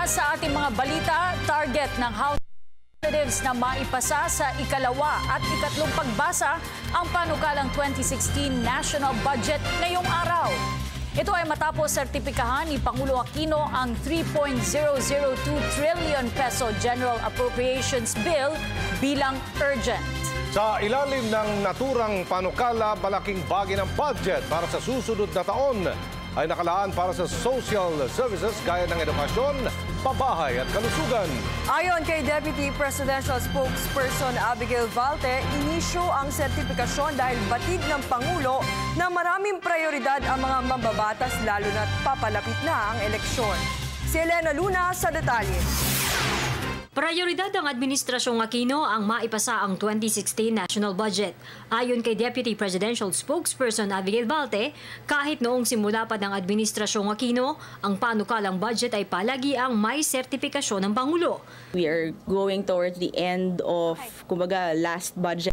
Una sa ating mga balita, target ng House Representatives na maipasa sa ikalawa at ikatlong pagbasa ang panukalang 2016 National Budget ngayong araw. Ito ay matapos sertipikahan ni Pangulo Aquino ang 3.002 trillion peso General Appropriations Bill bilang urgent. Sa ilalim ng naturang panukala, malaking bagay ng budget para sa susunod na taon ay nakalaan para sa social services gaya ng edukasyon, pabahay at kalusugan. Ayon kay Deputy Presidential Spokesperson Abigail Valte, inisyu ang sertipikasyon dahil batid ng Pangulo na maraming prioridad ang mga mambabatas lalo na't papalapit na ang eleksyon. Si Elena Luna sa detalye. Prioridad ng Administrasyong Aquino ang maipasa ang 2016 National Budget. Ayon kay Deputy Presidential Spokesperson Abigail Valte, kahit noong simula pa ng Administrasyong Aquino, ang panukalang budget ay palagi ang may sertifikasyon ng Pangulo. We are going towards the end of, kumbaga, last budget.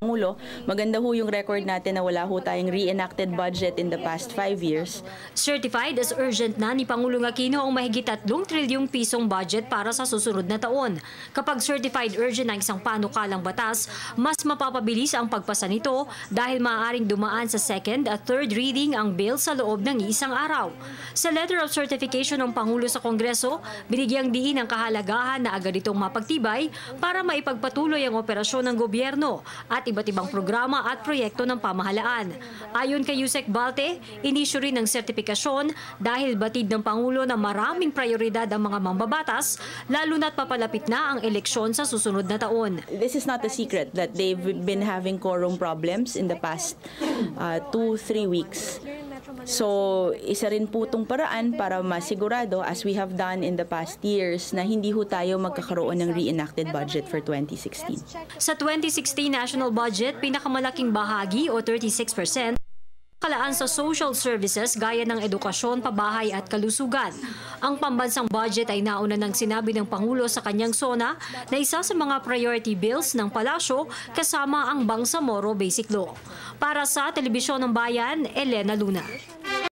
Pangulo, maganda ho yung record natin na wala ho tayong reenacted budget in the past 5 years. Certified as urgent na ni Pangulong Aquino ang mahigit 3 trilyong pisong budget para sa susunod na taon. Kapag certified urgent ang isang panukalang batas, mas mapapabilis ang pagpasa nito dahil maaaring dumaan sa second at third reading ang bill sa loob ng isang araw. Sa letter of certification ng Pangulo sa Kongreso, binigyang diin ang kahalagahan na agad itong mapagtibay para maipagpatuloy ang operasyon ng gobyerno at iba't ibang programa at proyekto ng pamahalaan. Ayon kay Yusek Valte, inisyu rin ng sertipikasyon dahil batid ng Pangulo na maraming prioridad ang mga mambabatas, lalo na't papalapit na ang eleksyon sa susunod na taon. This is not a secret that they've been having quorum problems in the past 2-3 weeks. So, isa rin po itong paraan para masigurado, as we have done in the past years, na hindi ho tayo magkakaroon ng reenacted budget for 2016. Sa 2016 national budget, pinakamalaking bahagi o 36%, kalaan sa social services gaya ng edukasyon, pabahay at kalusugan. Ang pambansang budget ay nauna ng sinabi ng Pangulo sa kanyang SONA na isa sa mga priority bills ng palasyo kasama ang Bangsamoro Basic Law. Para sa Telebisyon ng Bayan, Elena Luna.